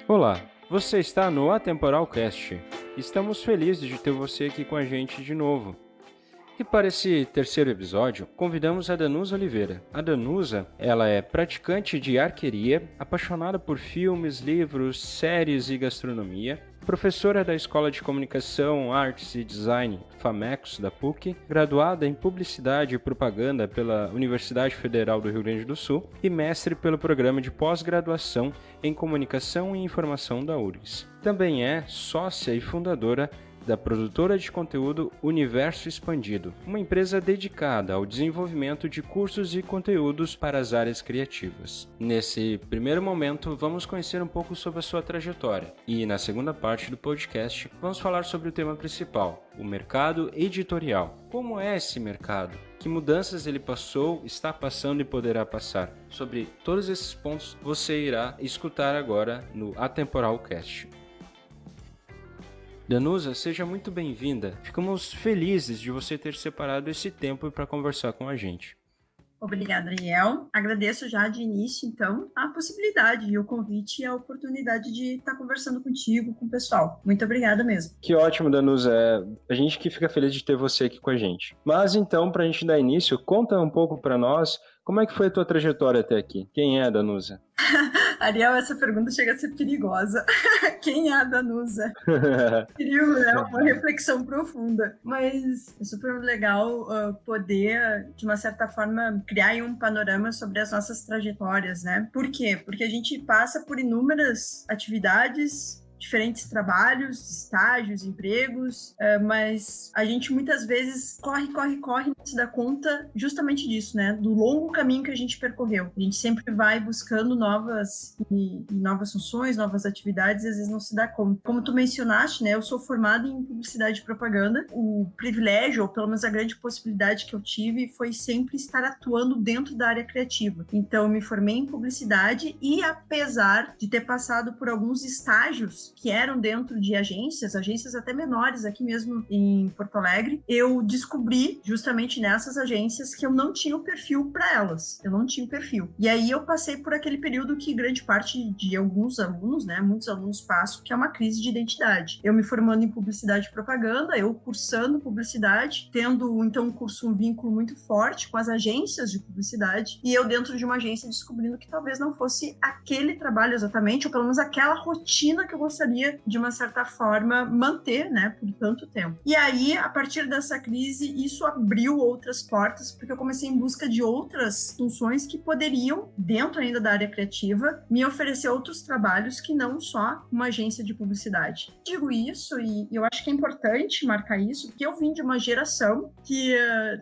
Olá, você está no Atemporal Cast. Estamos felizes de ter você aqui com a gente de novo. E para esse terceiro episódio, convidamos a Danusa Oliveira. A Danusa, ela é praticante de arqueria, apaixonada por filmes, livros, séries e gastronomia, professora da Escola de Comunicação, Artes e Design, FAMECOS, da PUC, graduada em Publicidade e Propaganda pela Universidade Federal do Rio Grande do Sul e mestre pelo Programa de Pós-Graduação em Comunicação e Informação da URGS. Também é sócia e fundadora da produtora de conteúdo Universo Expandido, uma empresa dedicada ao desenvolvimento de cursos e conteúdos para as áreas criativas. Nesse primeiro momento, vamos conhecer um pouco sobre a sua trajetória e, na segunda parte do podcast, vamos falar sobre o tema principal, o mercado editorial. Como é esse mercado? Que mudanças ele passou, está passando e poderá passar? Sobre todos esses pontos, você irá escutar agora no Atemporal Cast. Danusa, seja muito bem-vinda. Ficamos felizes de você ter separado esse tempo para conversar com a gente. Obrigada, Ariel. Agradeço já de início, então, a possibilidade e o convite e a oportunidade de estar conversando contigo, com o pessoal. Muito obrigada mesmo. Que ótimo, Danusa. A gente que fica feliz de ter você aqui com a gente. Mas então, para a gente dar início, conta um pouco para nós como é que foi a tua trajetória até aqui. Quem é a Danusa? Ariel, essa pergunta chega a ser perigosa. Quem é a Danusa? É uma reflexão profunda. Mas é super legal poder, de uma certa forma, criar aí um panorama sobre as nossas trajetórias, né? Por quê? Porque a gente passa por inúmeras atividades, diferentes trabalhos, estágios, empregos, mas a gente muitas vezes corre, não se dá conta justamente disso, né? Do longo caminho que a gente percorreu. A gente sempre vai buscando novas funções, novas atividades, e às vezes não se dá conta. Como tu mencionaste, né? Eu sou formada em publicidade e propaganda. O privilégio, ou pelo menos a grande possibilidade que eu tive, foi sempre estar atuando dentro da área criativa. Então, eu me formei em publicidade e, apesar de ter passado por alguns estágios que eram dentro de agências até menores aqui mesmo em Porto Alegre, eu descobri justamente nessas agências que eu não tinha o perfil para elas. Eu não tinha o perfil. E aí eu passei por aquele período que grande parte de alguns alunos, né, muitos alunos passam, que é uma crise de identidade. Eu me formando em publicidade e propaganda, eu cursando publicidade, tendo então um vínculo muito forte com as agências de publicidade, e eu dentro de uma agência descobrindo que talvez não fosse aquele trabalho exatamente, ou pelo menos aquela rotina que eu gostaria de uma certa forma manter, né, por tanto tempo. E aí, a partir dessa crise, isso abriu outras portas, porque eu comecei em busca de outras funções que poderiam, dentro ainda da área criativa, me oferecer outros trabalhos que não só uma agência de publicidade. Digo isso e eu acho que é importante marcar isso, porque eu vim de uma geração que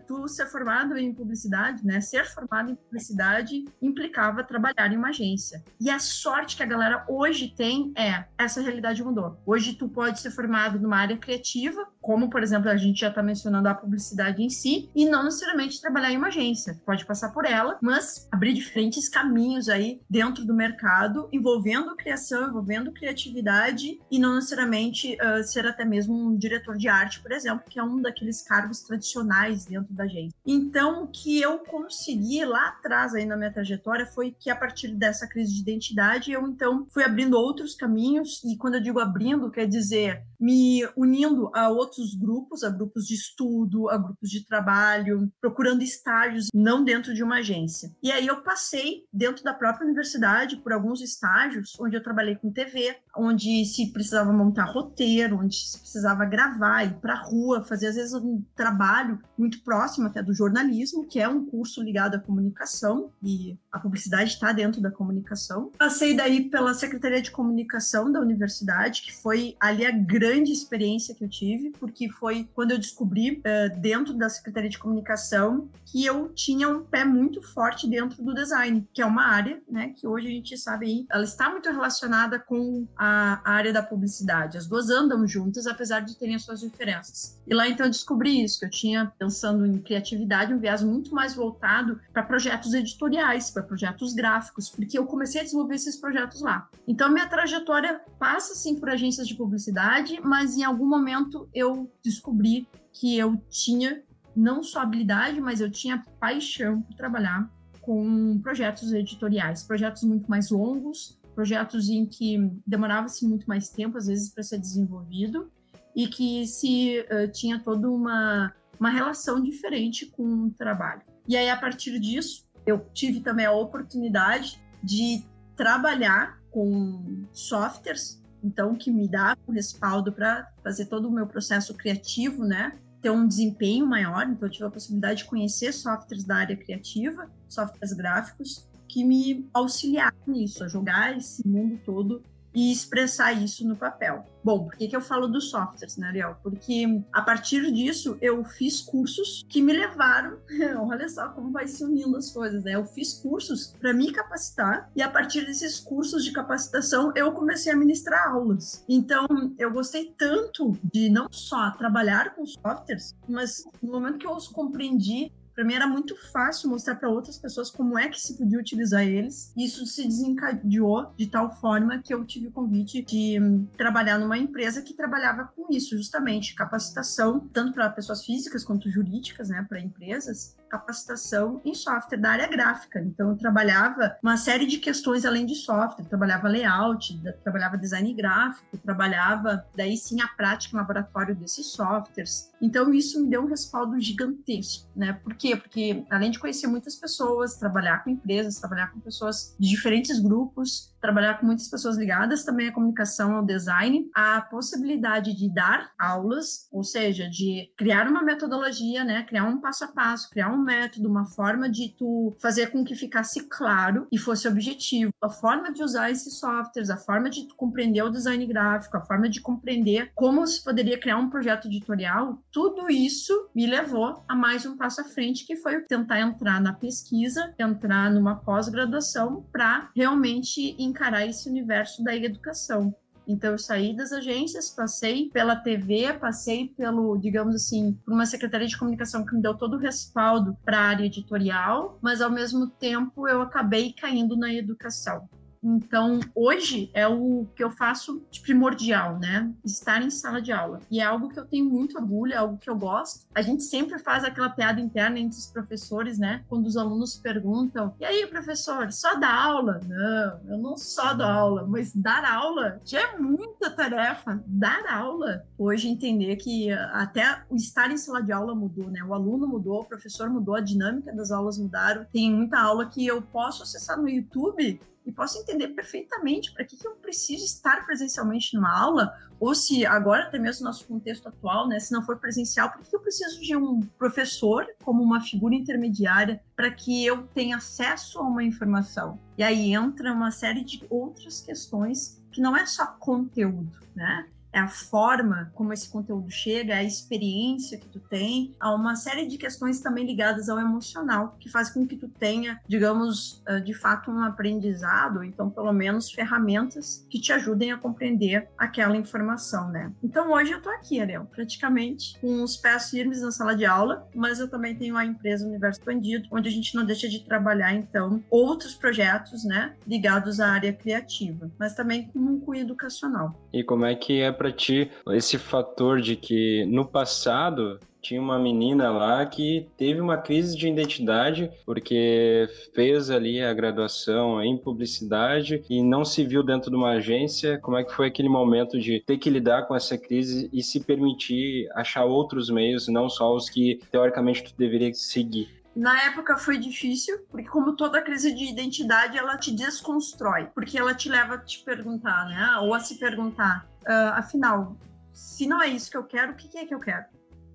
tu ser formado em publicidade, né, ser formado em publicidade implicava trabalhar em uma agência. E a sorte que a galera hoje tem é essa realidade mudou. Hoje tu pode ser formado numa área criativa, como, por exemplo, a gente já está mencionando a publicidade em si, e não necessariamente trabalhar em uma agência. Tu pode passar por ela, mas abrir diferentes caminhos aí dentro do mercado, envolvendo criação, envolvendo criatividade, e não necessariamente ser até mesmo um diretor de arte, por exemplo, que é um daqueles cargos tradicionais dentro da agência. Então, o que eu consegui lá atrás aí na minha trajetória foi que, a partir dessa crise de identidade, eu então fui abrindo outros caminhos, e quando eu digo abrindo, quer dizer me unindo a outros grupos, a grupos de estudo, a grupos de trabalho, procurando estágios, não dentro de uma agência. E aí eu passei dentro da própria universidade por alguns estágios, onde eu trabalhei com TV, onde se precisava montar roteiro, onde se precisava gravar, ir para a rua, fazer às vezes um trabalho muito próximo até do jornalismo, que é um curso ligado à comunicação, e a publicidade está dentro da comunicação. Passei daí pela Secretaria de Comunicação da universidade, que foi ali a grande experiência que eu tive, porque foi quando eu descobri, dentro da Secretaria de Comunicação, que eu tinha um pé muito forte dentro do design, que é uma área, né, que hoje a gente sabe aí, ela está muito relacionada com a área da publicidade. As duas andam juntas, apesar de terem as suas diferenças. E lá, então, eu descobri isso, que eu tinha, pensando em criatividade, um viés muito mais voltado para projetos editoriais, para projetos gráficos, porque eu comecei a desenvolver esses projetos lá. Então, a minha trajetória passa, sim, por agências de publicidade, mas em algum momento eu descobri que eu tinha não só habilidade, mas eu tinha paixão por trabalhar com projetos editoriais, projetos muito mais longos, projetos em que demorava-se muito mais tempo, às vezes, para ser desenvolvido, e que se tinha toda uma relação diferente com o trabalho. E aí, a partir disso, eu tive também a oportunidade de trabalhar com softwares, então, que me dá um respaldo para fazer todo o meu processo criativo, né? Ter um desempenho maior. Então, eu tive a possibilidade de conhecer softwares da área criativa, softwares gráficos, que me auxiliaram nisso, a jogar esse mundo todo e expressar isso no papel. Bom, por que eu falo dos softwares, né, Ariel? Porque a partir disso eu fiz cursos que me levaram, olha só como vai se unindo as coisas, né? Eu fiz cursos para me capacitar e a partir desses cursos de capacitação eu comecei a ministrar aulas. Então, eu gostei tanto de não só trabalhar com softwares, mas no momento que eu os compreendi, para mim era muito fácil mostrar para outras pessoas como é que se podia utilizar eles. Isso se desencadeou de tal forma que eu tive o convite de trabalhar numa empresa que trabalhava com isso, justamente, capacitação, tanto para pessoas físicas quanto jurídicas, né, para empresas, capacitação em software da área gráfica. Então, eu trabalhava uma série de questões além de software, trabalhava layout, trabalhava design gráfico, trabalhava, daí sim, a prática em laboratório desses softwares. Então, isso me deu um respaldo gigantesco, né? Por quê? Porque, além de conhecer muitas pessoas, trabalhar com empresas, trabalhar com pessoas de diferentes grupos, trabalhar com muitas pessoas ligadas também à comunicação, ao design, a possibilidade de dar aulas, ou seja, de criar uma metodologia, né? Criar um passo a passo, criar um método, uma forma de tu fazer com que ficasse claro e fosse objetivo, a forma de usar esses softwares, a forma de tu compreender o design gráfico, a forma de compreender como se poderia criar um projeto editorial, tudo isso me levou a mais um passo à frente, que foi tentar entrar na pesquisa, entrar numa pós-graduação para realmente encarar esse universo da educação. Então, eu saí das agências, passei pela TV, passei pelo, digamos assim, por uma secretaria de comunicação que me deu todo o respaldo para a área editorial, mas, ao mesmo tempo, eu acabei caindo na educação. Então, hoje é o que eu faço de primordial, né? Estar em sala de aula. E é algo que eu tenho muito orgulho, é algo que eu gosto. A gente sempre faz aquela piada interna entre os professores, né? Quando os alunos perguntam, e aí, professor, só dá aula? Não, eu não só dou aula, mas dar aula já é muita tarefa. Dar aula. Hoje, entender que até o estar em sala de aula mudou, né? O aluno mudou, o professor mudou, a dinâmica das aulas mudaram. Tem muita aula que eu posso acessar no YouTube e posso entender perfeitamente para que eu preciso estar presencialmente numa aula, ou se agora, até mesmo no nosso contexto atual, né, se não for presencial, por que eu preciso de um professor como uma figura intermediária para que eu tenha acesso a uma informação? E aí entra uma série de outras questões que não é só conteúdo, né? É a forma como esse conteúdo chega, é a experiência que tu tem, há uma série de questões também ligadas ao emocional, que faz com que tu tenha, digamos, de fato um aprendizado, então pelo menos ferramentas que te ajudem a compreender aquela informação, né? Então hoje eu tô aqui, Ariel, praticamente com os pés firmes na sala de aula, mas eu também tenho a empresa Universo Expandido, onde a gente não deixa de trabalhar, então, outros projetos, né, ligados à área criativa, mas também com um cunho educacional. E como é que é para ti esse fator de que no passado tinha uma menina lá que teve uma crise de identidade porque fez ali a graduação em publicidade e não se viu dentro de uma agência? Como é que foi aquele momento de ter que lidar com essa crise e se permitir achar outros meios, não só os que teoricamente tu deveria seguir? Na época foi difícil, porque como toda crise de identidade, ela te desconstrói, porque ela te leva a te perguntar, né? Ou a se perguntar, afinal, se não é isso que eu quero, o que é que eu quero?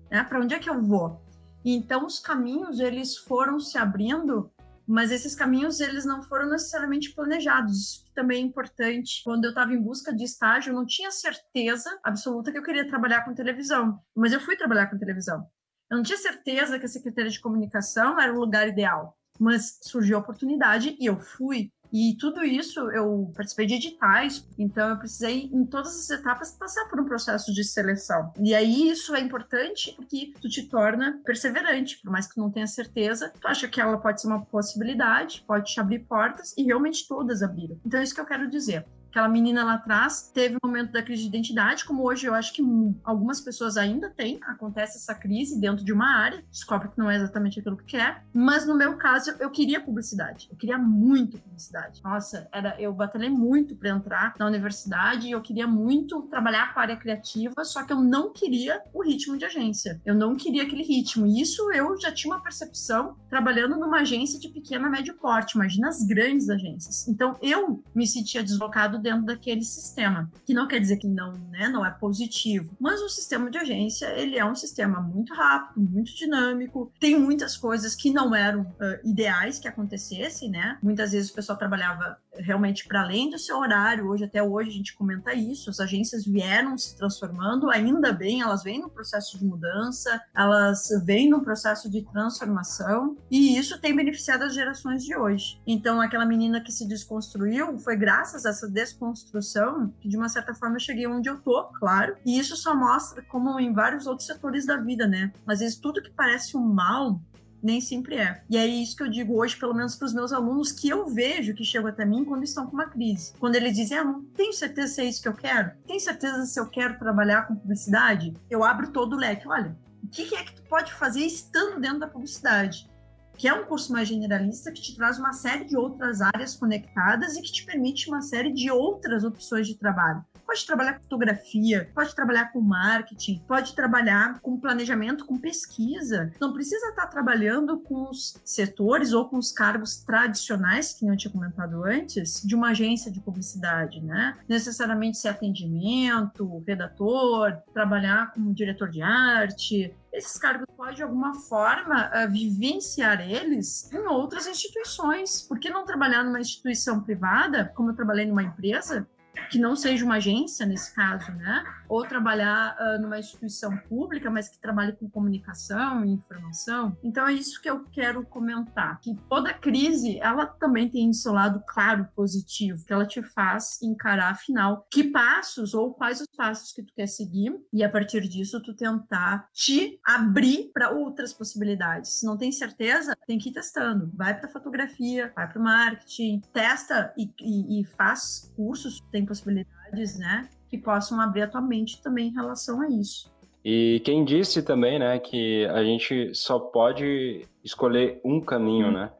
Né? Para onde é que eu vou? E então os caminhos, eles foram se abrindo, mas esses caminhos, eles não foram necessariamente planejados. Isso também é importante. Quando eu estava em busca de estágio, eu não tinha certeza absoluta que eu queria trabalhar com televisão, mas eu fui trabalhar com televisão. Eu não tinha certeza que a Secretaria de Comunicação era o lugar ideal, mas surgiu a oportunidade e eu fui. E tudo isso, eu participei de editais, então eu precisei, em todas as etapas, passar por um processo de seleção. E aí isso é importante porque tu te torna perseverante, por mais que tu não tenha certeza, tu acha que ela pode ser uma possibilidade, pode te abrir portas, e realmente todas abriram. Então é isso que eu quero dizer. Aquela menina lá atrás teve um momento da crise de identidade, como hoje eu acho que algumas pessoas ainda têm. Acontece essa crise dentro de uma área, descobre que não é exatamente aquilo que quer. Mas no meu caso, eu queria publicidade. Eu queria muito publicidade. Nossa, eu batalhei muito para entrar na universidade e eu queria muito trabalhar com a área criativa, só que eu não queria o ritmo de agência. Eu não queria aquele ritmo. E isso eu já tinha uma percepção trabalhando numa agência de pequena, médio porte. Imagina as grandes agências. Então, eu me sentia deslocado dentro daquele sistema, que não quer dizer que não, né, não é positivo. Mas o sistema de agência, ele é um sistema muito rápido, muito dinâmico. Tem muitas coisas que não eram ideais que acontecessem, né? Muitas vezes o pessoal trabalhava realmente para além do seu horário. Até hoje a gente comenta isso. As agências vieram se transformando, ainda bem, elas vêm no processo de mudança, elas vêm no processo de transformação, e isso tem beneficiado as gerações de hoje. Então, aquela menina que se desconstruiu, foi graças a essa desconstrução que, de uma certa forma, eu cheguei onde eu tô, claro, e isso só mostra como em vários outros setores da vida, né? Às vezes, tudo que parece um mal nem sempre é. E é isso que eu digo hoje, pelo menos para os meus alunos, que eu vejo que chegam até mim quando estão com uma crise. Quando eles dizem, não tenho certeza se é isso que eu quero? Tenho certeza se eu quero trabalhar com publicidade? Eu abro todo o leque. Olha, o que é que tu pode fazer estando dentro da publicidade? Que é um curso mais generalista, que te traz uma série de outras áreas conectadas e que te permite uma série de outras opções de trabalho. Pode trabalhar com fotografia, pode trabalhar com marketing, pode trabalhar com planejamento, com pesquisa. Não precisa estar trabalhando com os setores ou com os cargos tradicionais, que eu tinha comentado antes, de uma agência de publicidade, né? Necessariamente ser atendimento, redator, trabalhar como diretor de arte. Esses cargos pode, de alguma forma, vivenciar eles em outras instituições. Por que não trabalhar numa instituição privada, como eu trabalhei numa empresa, que não seja uma agência, nesse caso, né? Ou trabalhar numa instituição pública, mas que trabalhe com comunicação e informação. Então, é isso que eu quero comentar, que toda crise, ela também tem seu lado, claro, positivo, que ela te faz encarar, afinal, que passos ou quais os passos que tu quer seguir, e a partir disso, tu tentar te abrir para outras possibilidades. Se não tem certeza, tem que ir testando. Vai para fotografia, vai para o marketing, testa e faz cursos, tem possibilidades, né, que possam abrir a tua mente também em relação a isso. E quem disse também, né, que a gente só pode escolher um caminho, né?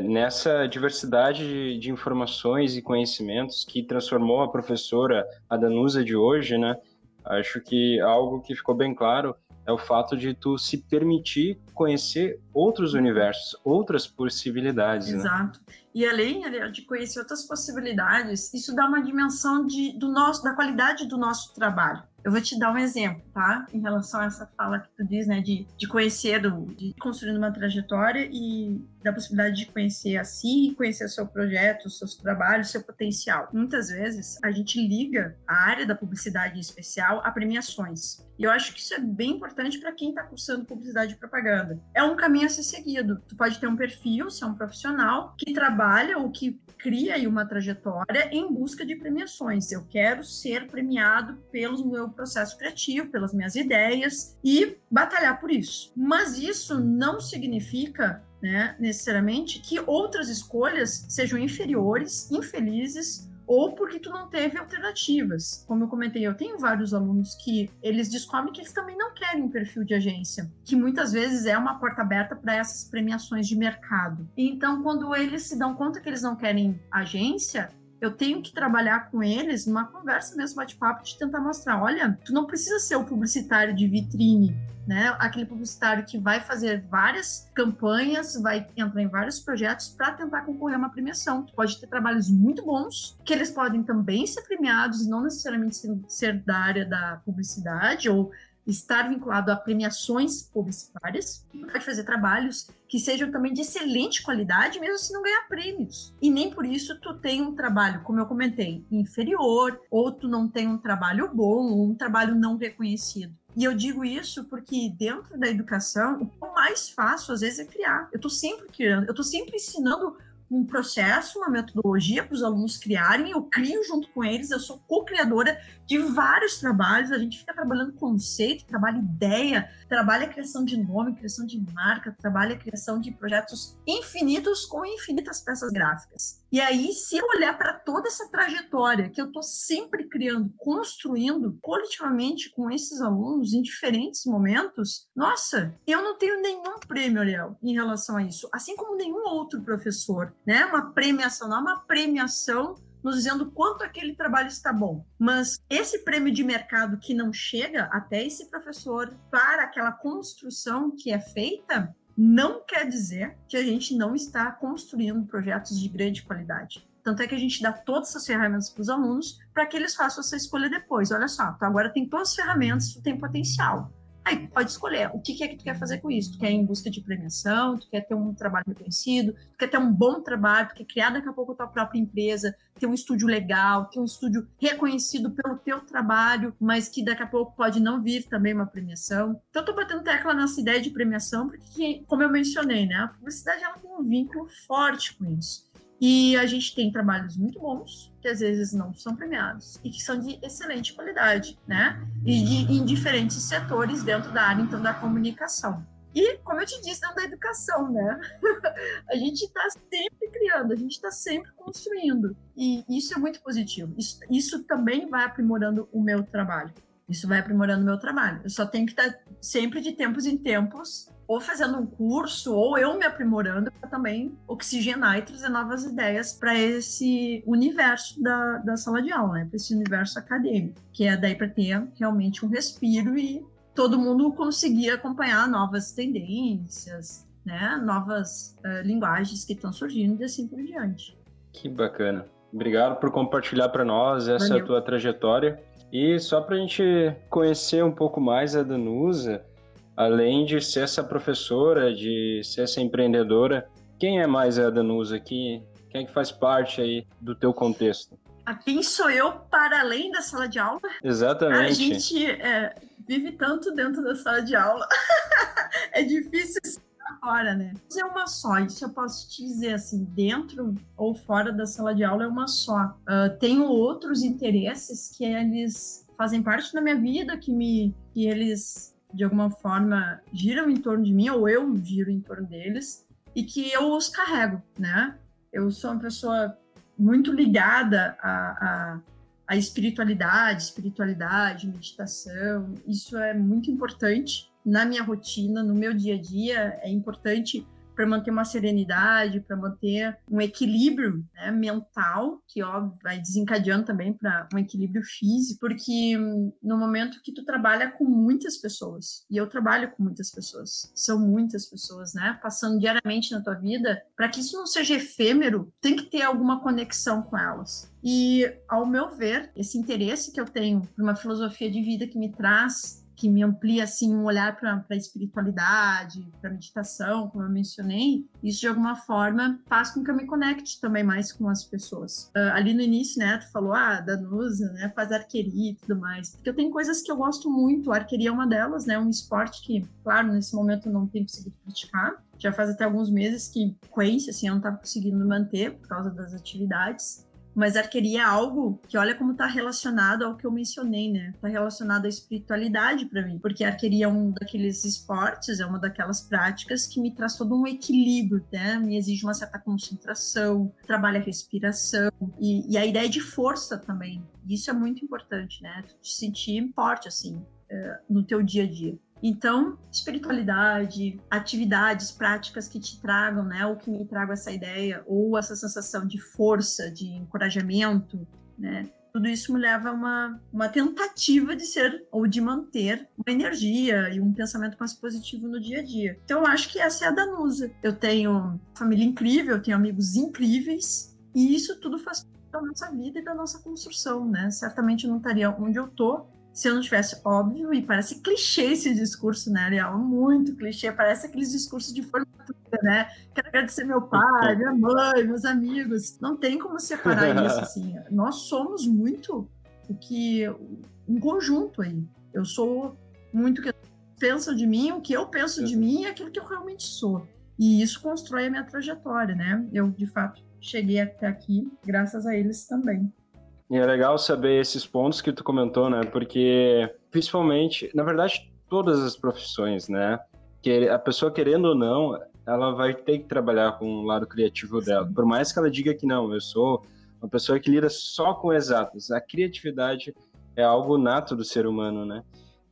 Nessa diversidade de informações e conhecimentos que transformou a professora, a Danusa de hoje, né? Acho que algo que ficou bem claro é o fato de tu se permitir conhecer outros universos, outras possibilidades. Exato. Né? E além de conhecer outras possibilidades, isso dá uma dimensão da qualidade do nosso trabalho. Eu vou te dar um exemplo, tá? Em relação a essa fala que tu diz, né? De conhecer, de construir uma trajetória e da possibilidade de conhecer a si, conhecer o seu projeto, os seus trabalhos, o seu potencial. Muitas vezes, a gente liga a área da publicidade em especial a premiações. E eu acho que isso é bem importante para quem está cursando publicidade e propaganda. É um caminho a ser seguido. Tu pode ter um perfil, ser um profissional que trabalha ou que cria aí uma trajetória em busca de premiações. Eu quero ser premiado pelo meu processo criativo, pelas minhas ideias e batalhar por isso. Mas isso não significa, né, necessariamente que outras escolhas sejam inferiores, infelizes, ou porque tu não teve alternativas. Como eu comentei, eu tenho vários alunos que eles descobrem que eles também não querem um perfil de agência, que muitas vezes é uma porta aberta para essas premiações de mercado. Então, quando eles se dão conta que eles não querem agência, eu tenho que trabalhar com eles numa conversa mesmo, bate-papo, de tentar mostrar, olha, tu não precisa ser o publicitário de vitrine, né? Aquele publicitário que vai fazer várias campanhas, vai entrar em vários projetos para tentar concorrer a uma premiação. Tu pode ter trabalhos muito bons, que eles podem também ser premiados, não necessariamente ser da área da publicidade ou estar vinculado a premiações publicitárias. Tu pode fazer trabalhos que sejam também de excelente qualidade, mesmo se não ganhar prêmios. E nem por isso tu tem um trabalho, como eu comentei, inferior, ou tu não tem um trabalho bom, ou um trabalho não reconhecido. E eu digo isso porque dentro da educação, o que eu mais faço, às vezes, é criar. Eu estou sempre criando, eu estou sempre ensinando um processo, uma metodologia para os alunos criarem, eu crio junto com eles, eu sou co-criadora de vários trabalhos, a gente fica trabalhando conceito, trabalha ideia, trabalha a criação de nome, criação de marca, trabalha a criação de projetos infinitos com infinitas peças gráficas. E aí, se eu olhar para toda essa trajetória que eu estou sempre criando, construindo coletivamente com esses alunos em diferentes momentos, nossa, eu não tenho nenhum prêmio, Ariel, em relação a isso. Assim como nenhum outro professor, né? Uma premiação, não é uma premiação nos dizendo quanto aquele trabalho está bom. Mas esse prêmio de mercado que não chega até esse professor para aquela construção que é feita, não quer dizer que a gente não está construindo projetos de grande qualidade. Tanto é que a gente dá todas essas ferramentas para os alunos para que eles façam essa escolha depois. Olha só, tu agora tem todas as ferramentas, tu tem potencial. Aí pode escolher o que é que tu quer fazer com isso. Tu quer ir em busca de premiação, tu quer ter um trabalho reconhecido, tu quer ter um bom trabalho, tu quer criar daqui a pouco a tua própria empresa, ter um estúdio legal, ter um estúdio reconhecido pelo teu trabalho, mas que daqui a pouco pode não vir também uma premiação. Então eu tô batendo tecla nessa ideia de premiação, porque, como eu mencionei, né, a publicidade ela tem um vínculo forte com isso. E a gente tem trabalhos muito bons, que às vezes não são premiados, e que são de excelente qualidade, né? Em diferentes setores dentro da área, então, da comunicação. E, como eu te disse, dentro da educação, né? A gente está sempre criando, a gente está sempre construindo. E isso é muito positivo. Isso também vai aprimorando o meu trabalho. Isso vai aprimorando o meu trabalho. Eu só tenho que estar sempre de tempos em tempos ou fazendo um curso, ou eu me aprimorando para também oxigenar e trazer novas ideias para esse universo da sala de aula, né? Para esse universo acadêmico, que é daí para ter realmente um respiro e todo mundo conseguir acompanhar novas tendências, né? Novas linguagens que estão surgindo e assim por diante. Que bacana. Obrigado por compartilhar para nós essa tua trajetória. E só para a gente conhecer um pouco mais a Danusa, além de ser essa professora, de ser essa empreendedora, quem é mais a Danusa? Quem é que faz parte aí do teu contexto? Quem sou eu para além da sala de aula? Exatamente. A gente vive tanto dentro da sala de aula. É difícil estar fora, né? Mas é uma só, isso eu posso te dizer assim, dentro ou fora da sala de aula é uma só. Tenho outros interesses que eles fazem parte da minha vida, que eles de alguma forma giram em torno de mim, ou eu giro em torno deles, e que eu os carrego, né? Eu sou uma pessoa muito ligada à espiritualidade, meditação. Isso é muito importante na minha rotina, no meu dia a dia. É importante para manter uma serenidade, para manter um equilíbrio, né, mental, que óbvio vai desencadeando também para um equilíbrio físico, porque no momento que tu trabalha com muitas pessoas, e eu trabalho com muitas pessoas, são muitas pessoas, né, passando diariamente na tua vida, para que isso não seja efêmero, tem que ter alguma conexão com elas. E, ao meu ver, esse interesse que eu tenho por uma filosofia de vida que me traz, que me amplia assim um olhar para a espiritualidade, para a meditação, como eu mencionei, isso de alguma forma faz com que eu me conecte também mais com as pessoas. Ali no início, né, tu falou, Danusa, né, faz arqueria e tudo mais, porque eu tenho coisas que eu gosto muito, a arqueria é uma delas, né, um esporte que, claro, nesse momento eu não tenho conseguido praticar, já faz até alguns meses que, frequência, assim, eu não estava conseguindo manter por causa das atividades. Mas a arqueria é algo que olha como está relacionado ao que eu mencionei, né? Está relacionado à espiritualidade para mim, porque a arqueria é um daqueles esportes, é uma daquelas práticas que me traz todo um equilíbrio, né? Me exige uma certa concentração, trabalha a respiração e a ideia de força também. Isso é muito importante, né? Tu te sentir forte, assim, no teu dia a dia. Então, espiritualidade, atividades, práticas que te tragam, né, ou que me tragam essa ideia, ou essa sensação de força, de encorajamento, né, tudo isso me leva a uma tentativa de ser, ou de manter uma energia e um pensamento mais positivo no dia a dia. Então, eu acho que essa é a Danusa. Eu tenho família incrível, eu tenho amigos incríveis, e isso tudo faz parte da nossa vida e da nossa construção, né? Certamente eu não estaria onde eu tô se eu não tivesse, óbvio, e parece clichê esse discurso, né, Ariel? Muito clichê, parece aqueles discursos de formatura, né? Quero agradecer meu pai, minha mãe, meus amigos. Não tem como separar isso, assim. Nós somos muito um conjunto aí. Eu sou muito o que pensam de mim, o que eu penso de mim e aquilo que eu realmente sou. E isso constrói a minha trajetória, né? Eu, de fato, cheguei até aqui graças a eles também. E é legal saber esses pontos que tu comentou, né? Porque, principalmente, na verdade, todas as profissões, né? Que a pessoa, querendo ou não, ela vai ter que trabalhar com o lado criativo dela. Por mais que ela diga que não, eu sou uma pessoa que lida só com exatas. A criatividade é algo nato do ser humano, né?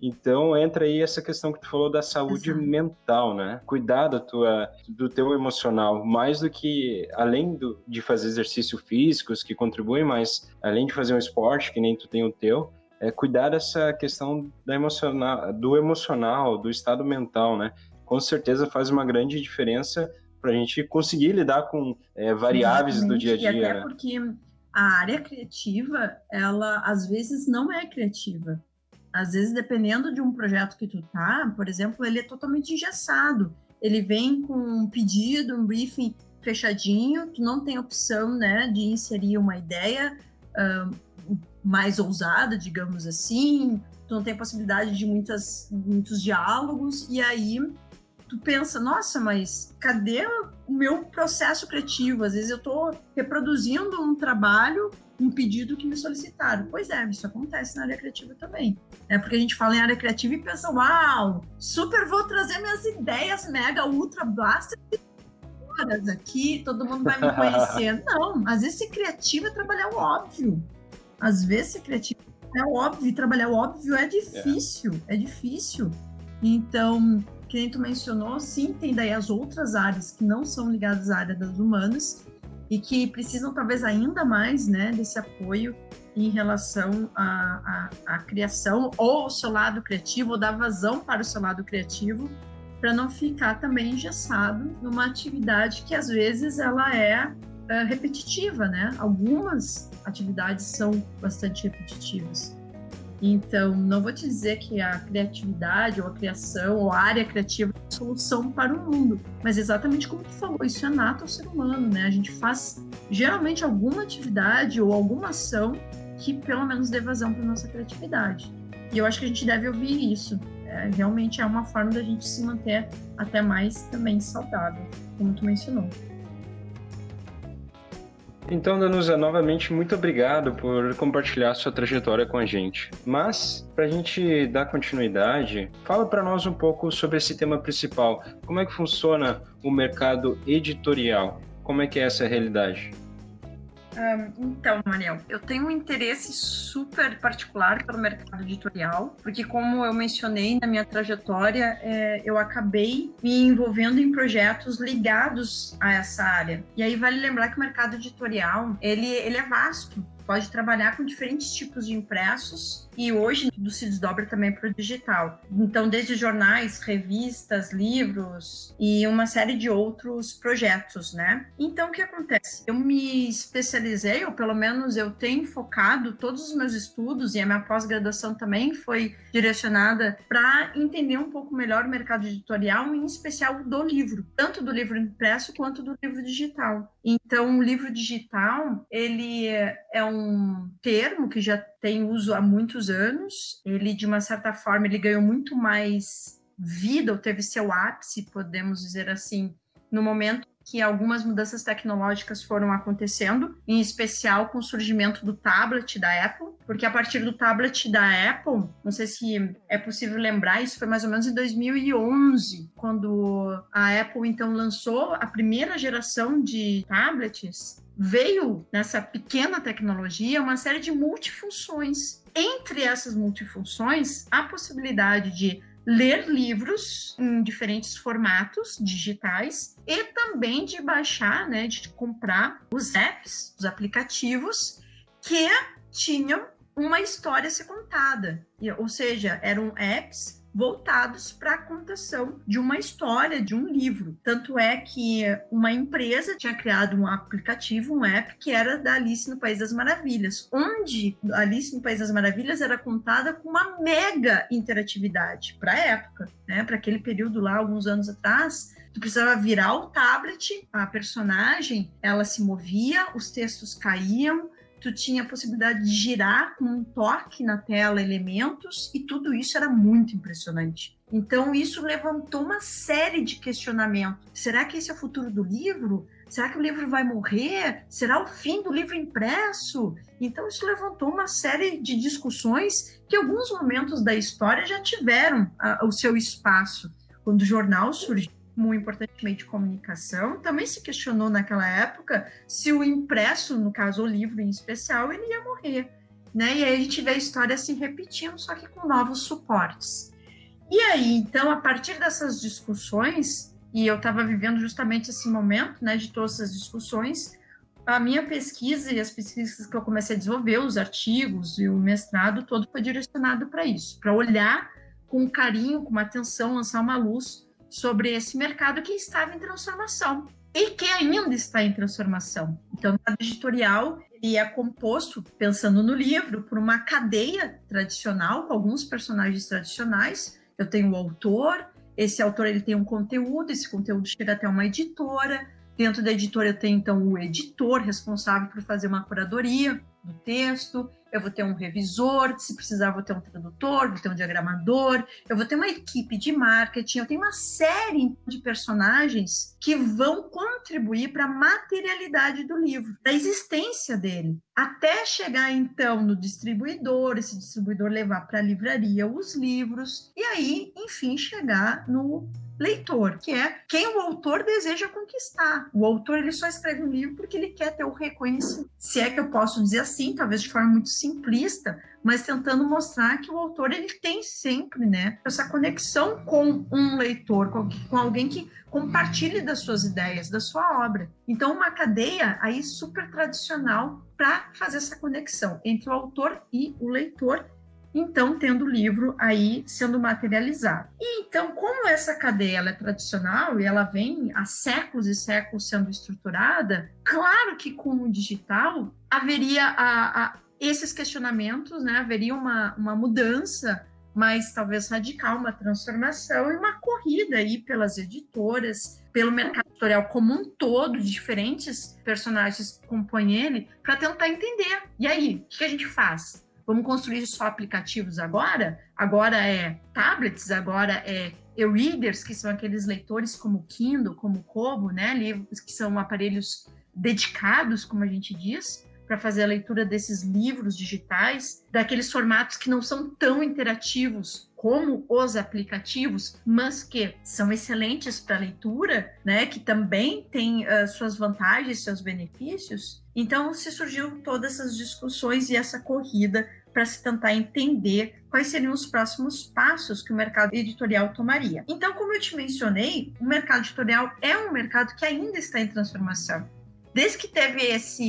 Então entra aí essa questão que tu falou da saúde mental, né? Cuidar do teu emocional, mais do que, além de fazer exercícios físicos que contribuem, mas além de fazer um esporte, que nem tu tem o teu, é cuidar dessa questão do emocional, do estado mental, né? Com certeza faz uma grande diferença para a gente conseguir lidar com variáveis Exatamente. do dia a dia. E até né? porque a área criativa, ela às vezes não é criativa. Às vezes, dependendo de um projeto que tu tá, por exemplo, ele é totalmente engessado. Ele vem com um pedido, um briefing fechadinho, tu não tem opção, né, de inserir uma ideia mais ousada, digamos assim, tu não tem possibilidade de muitos diálogos, e aí tu pensa, nossa, mas cadê o meu processo criativo? Às vezes eu estou reproduzindo um trabalho, um pedido que me solicitaram. Pois é, isso acontece na área criativa também. É porque a gente fala em área criativa e pensa, uau, super vou trazer minhas ideias mega ultra blaster aqui, todo mundo vai me conhecer. Não, às vezes ser criativo é trabalhar o óbvio. Às vezes ser criativo é óbvio, e trabalhar o óbvio é difícil, é difícil. Então, que nem tu mencionou, sim, tem daí as outras áreas que não são ligadas à área das humanas e que precisam talvez ainda mais, né, desse apoio em relação à criação ou ao seu lado criativo, ou dar vazão para o seu lado criativo, para não ficar também engessado numa atividade que às vezes ela é repetitiva, né? Algumas atividades são bastante repetitivas. Então, não vou te dizer que a criatividade ou a criação ou a área criativa é a solução para o mundo, mas exatamente como tu falou, isso é nato ao ser humano, né? A gente faz geralmente alguma atividade ou alguma ação que pelo menos dê vazão para nossa criatividade. E eu acho que a gente deve ouvir isso. Realmente é uma forma da gente se manter até mais também saudável, como tu mencionou. Então, Danusa, novamente, muito obrigado por compartilhar sua trajetória com a gente. Mas, para a gente dar continuidade, fala para nós um pouco sobre esse tema principal. Como é que funciona o mercado editorial? Como é que é essa realidade? Então, Mariel, eu tenho um interesse super particular pelo mercado editorial, porque como eu mencionei na minha trajetória, eu acabei me envolvendo em projetos ligados a essa área. E aí vale lembrar que o mercado editorial, ele é vasto. Pode trabalhar com diferentes tipos de impressos e hoje tudo se desdobra também para o digital. Então, desde jornais, revistas, livros e uma série de outros projetos, né? Então, o que acontece? Eu me especializei, ou pelo menos eu tenho focado todos os meus estudos e a minha pós-graduação também foi direcionada para entender um pouco melhor o mercado editorial, em especial do livro, tanto do livro impresso quanto do livro digital. Então, o livro digital, ele é um termo que já tem uso há muitos anos. Ele, de uma certa forma, ele ganhou muito mais vida, ou teve seu ápice, podemos dizer assim, no momento que algumas mudanças tecnológicas foram acontecendo, em especial com o surgimento do tablet da Apple, porque a partir do tablet da Apple, não sei se é possível lembrar, isso foi mais ou menos em 2011, quando a Apple então lançou a primeira geração de tablets, veio nessa pequena tecnologia uma série de multifunções. Entre essas multifunções, a possibilidade de ler livros em diferentes formatos digitais e também de baixar, né, de comprar os apps, os aplicativos que tinham uma história a ser contada. Ou seja, eram apps voltados para a contação de uma história, de um livro. Tanto é que uma empresa tinha criado um aplicativo, um app, que era da Alice no País das Maravilhas, onde Alice no País das Maravilhas era contada com uma mega interatividade para a época, né? Para aquele período lá, alguns anos atrás. Tu precisava virar o tablet, a personagem, ela se movia, os textos caíam, tu tinha a possibilidade de girar com um toque na tela elementos, e tudo isso era muito impressionante. Então, isso levantou uma série de questionamentos. Será que esse é o futuro do livro? Será que o livro vai morrer? Será o fim do livro impresso? Então, isso levantou uma série de discussões que, em alguns momentos da história, já tiveram o seu espaço. Quando o jornal surgiu, como um importante meio de comunicação, também se questionou naquela época se o impresso, no caso o livro em especial, ele ia morrer, né? E aí a gente vê a história se repetindo, só que com novos suportes. E aí, então, a partir dessas discussões, e eu estava vivendo justamente esse momento, né, de todas essas discussões, a minha pesquisa e as pesquisas que eu comecei a desenvolver, os artigos e o mestrado, todo foi direcionado para isso, para olhar com carinho, com uma atenção, lançar uma luz sobre esse mercado que estava em transformação e que ainda está em transformação. Então, o editorial ele é composto, pensando no livro, por uma cadeia tradicional, com alguns personagens tradicionais. Eu tenho o autor, esse autor ele tem um conteúdo, esse conteúdo chega até uma editora. Dentro da editora eu tenho, então, o editor responsável por fazer uma curadoria do texto, eu vou ter um revisor, se precisar vou ter um tradutor, vou ter um diagramador, eu vou ter uma equipe de marketing, eu tenho uma série de personagens que vão contribuir para a materialidade do livro, da existência dele, até chegar então no distribuidor, esse distribuidor levar para a livraria os livros, e aí, enfim, chegar no leitor, que é quem o autor deseja conquistar. O autor ele só escreve um livro porque ele quer ter o reconhecimento. Se é que eu posso dizer assim, talvez de forma muito simplista, mas tentando mostrar que o autor ele tem sempre, né, essa conexão com um leitor, com alguém que compartilhe das suas ideias, da sua obra. Então, uma cadeia aí super tradicional para fazer essa conexão entre o autor e o leitor, então tendo o livro aí sendo materializado. E então, como essa cadeia ela é tradicional e ela vem há séculos e séculos sendo estruturada, claro que com o digital haveria esses questionamentos, né? Haveria uma mudança, mas talvez radical, uma transformação e uma corrida aí pelas editoras, pelo mercado editorial como um todo, de diferentes personagens que compõem ele, para tentar entender. E aí, o que a gente faz? Vamos construir só aplicativos agora? Agora é tablets, agora é e-readers, que são aqueles leitores como o Kindle, como o Kobo, né? Livros que são aparelhos dedicados, como a gente diz, para fazer a leitura desses livros digitais, daqueles formatos que não são tão interativos como os aplicativos, mas que são excelentes para leitura, né? Que também têm suas vantagens, seus benefícios. Então, se surgiu todas essas discussões e essa corrida para se tentar entender quais seriam os próximos passos que o mercado editorial tomaria. Então, como eu te mencionei, o mercado editorial é um mercado que ainda está em transformação. Desde que teve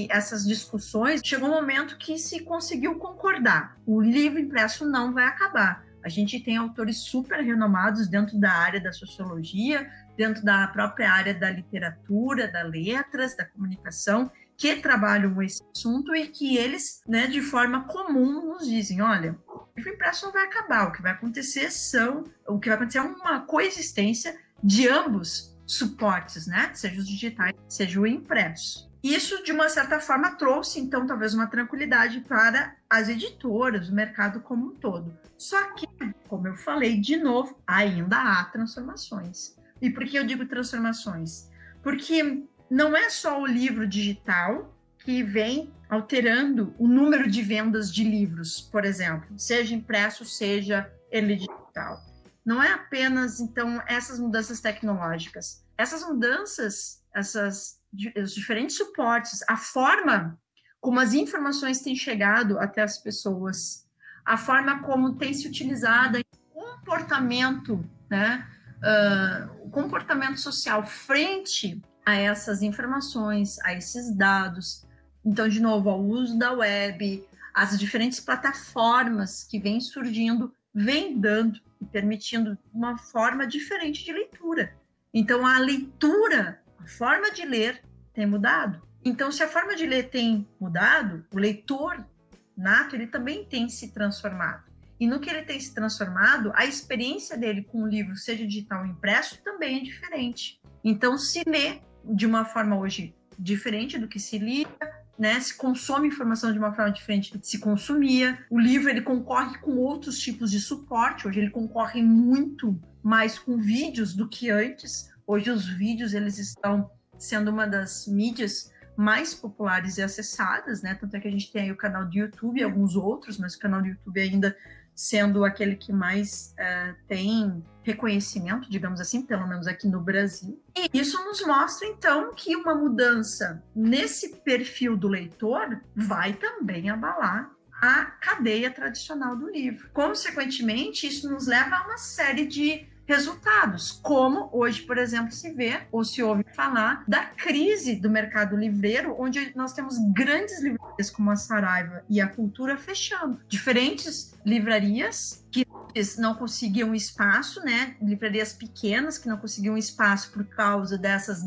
essas discussões, chegou um momento que se conseguiu concordar. O livro impresso não vai acabar. A gente tem autores super renomados dentro da área da sociologia, dentro da própria área da literatura, das letras, da comunicação, que trabalham esse assunto e que eles, né, de forma comum, nos dizem, olha, o livro impresso não vai acabar, o que vai acontecer é uma coexistência de ambos suportes, né, seja os digitais, seja o impresso. Isso, de uma certa forma, trouxe, então, talvez uma tranquilidade para as editoras, o mercado como um todo. Só que, como eu falei, de novo, ainda há transformações. E por que eu digo transformações? Porque não é só o livro digital que vem alterando o número de vendas de livros, por exemplo, seja impresso, seja ele digital. Não é apenas, então, essas mudanças tecnológicas. Essas mudanças, os diferentes suportes, a forma como as informações têm chegado até as pessoas, a forma como tem se utilizado o comportamento, né, o comportamento social frente a essas informações, a esses dados. Então, de novo, ao uso da web, as diferentes plataformas que vêm surgindo, vêm dando e permitindo uma forma diferente de leitura. Então, a leitura, a forma de ler tem mudado. Então, se a forma de ler tem mudado, o leitor nato, ele também tem se transformado. E no que ele tem se transformado, a experiência dele com o livro, seja digital ou impresso, também é diferente. Então, se lê de uma forma hoje diferente do que se lia, né? Se consome informação de uma forma diferente do que se consumia. O livro ele concorre com outros tipos de suporte. Hoje ele concorre muito mais com vídeos do que antes. Hoje os vídeos eles estão sendo uma das mídias mais populares e acessadas, né? Tanto é que a gente tem aí o canal do YouTube e alguns outros, mas o canal do YouTube ainda sendo aquele que mais tem reconhecimento, digamos assim, pelo menos aqui no Brasil. E isso nos mostra, então, que uma mudança nesse perfil do leitor vai também abalar a cadeia tradicional do livro. Consequentemente, isso nos leva a uma série de resultados, como hoje, por exemplo, se vê ou se ouve falar da crise do mercado livreiro, onde nós temos grandes livrarias como a Saraiva e a Cultura fechando. Diferentes livrarias que não conseguiam espaço, né? Livrarias pequenas que não conseguiam espaço por causa dessas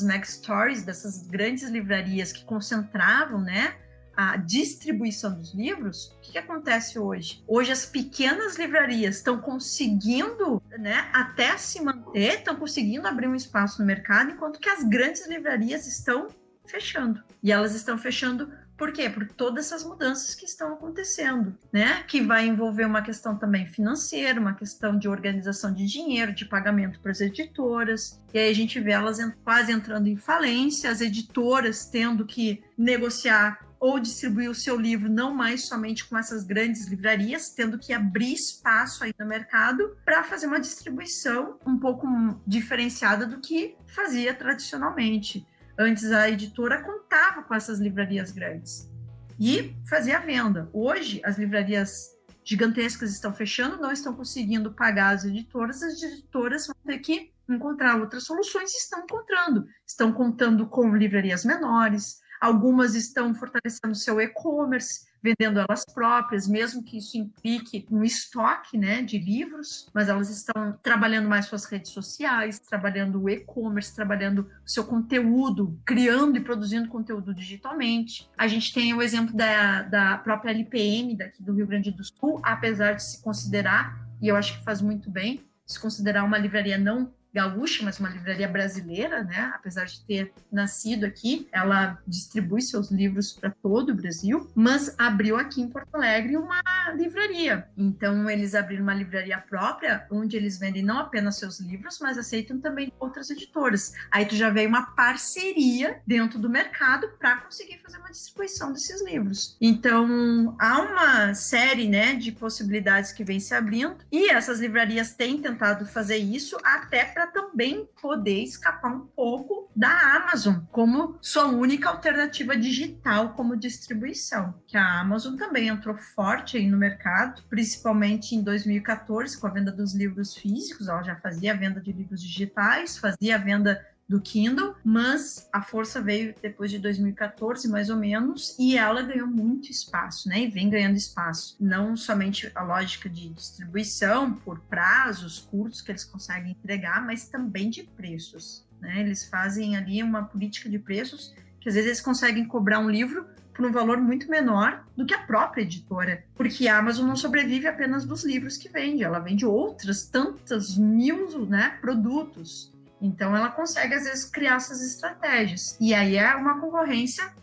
mega stores, dessas grandes livrarias que concentravam, né, a distribuição dos livros. O que acontece hoje? Hoje as pequenas livrarias estão conseguindo, né, até se manter, estão conseguindo abrir um espaço no mercado, enquanto que as grandes livrarias estão fechando. E elas estão fechando por quê? Por todas essas mudanças que estão acontecendo, né? Que vai envolver uma questão também financeira, uma questão de organização de dinheiro, de pagamento para as editoras. E aí a gente vê elas quase entrando em falência, as editoras tendo que negociar ou distribuir o seu livro não mais somente com essas grandes livrarias, tendo que abrir espaço aí no mercado para fazer uma distribuição um pouco diferenciada do que fazia tradicionalmente. Antes a editora contava com essas livrarias grandes e fazia a venda. Hoje as livrarias gigantescas estão fechando, não estão conseguindo pagar as editoras vão ter que encontrar outras soluções e estão encontrando. Estão contando com livrarias menores, algumas estão fortalecendo seu e-commerce, vendendo elas próprias, mesmo que isso implique um estoque, né, de livros, mas elas estão trabalhando mais suas redes sociais, trabalhando o e-commerce, trabalhando o seu conteúdo, criando e produzindo conteúdo digitalmente. A gente tem o exemplo da própria LPM daqui do Rio Grande do Sul, apesar de se considerar, e eu acho que faz muito bem, se considerar uma livraria não gaúcha, mas uma livraria brasileira, né? Apesar de ter nascido aqui, ela distribui seus livros para todo o Brasil, mas abriu aqui em Porto Alegre uma livraria. Então, eles abriram uma livraria própria, onde eles vendem não apenas seus livros, mas aceitam também outras editoras. Aí tu já vê uma parceria dentro do mercado para conseguir fazer uma distribuição desses livros. Então, há uma série, né, de possibilidades que vem se abrindo, e essas livrarias têm tentado fazer isso até para também poder escapar um pouco da Amazon como sua única alternativa digital como distribuição, que a Amazon também entrou forte aí no mercado, principalmente em 2014 com a venda dos livros físicos. Ela já fazia a venda de livros digitais, fazia a venda do Kindle, mas a força veio depois de 2014, mais ou menos, e ela ganhou muito espaço, né? E vem ganhando espaço. Não somente a lógica de distribuição por prazos curtos que eles conseguem entregar, mas também de preços, né? Eles fazem ali uma política de preços que às vezes eles conseguem cobrar um livro por um valor muito menor do que a própria editora, porque a Amazon não sobrevive apenas dos livros que vende, ela vende outras tantas mil, né, produtos. Então, ela consegue, às vezes, criar essas estratégias. E aí é uma concorrência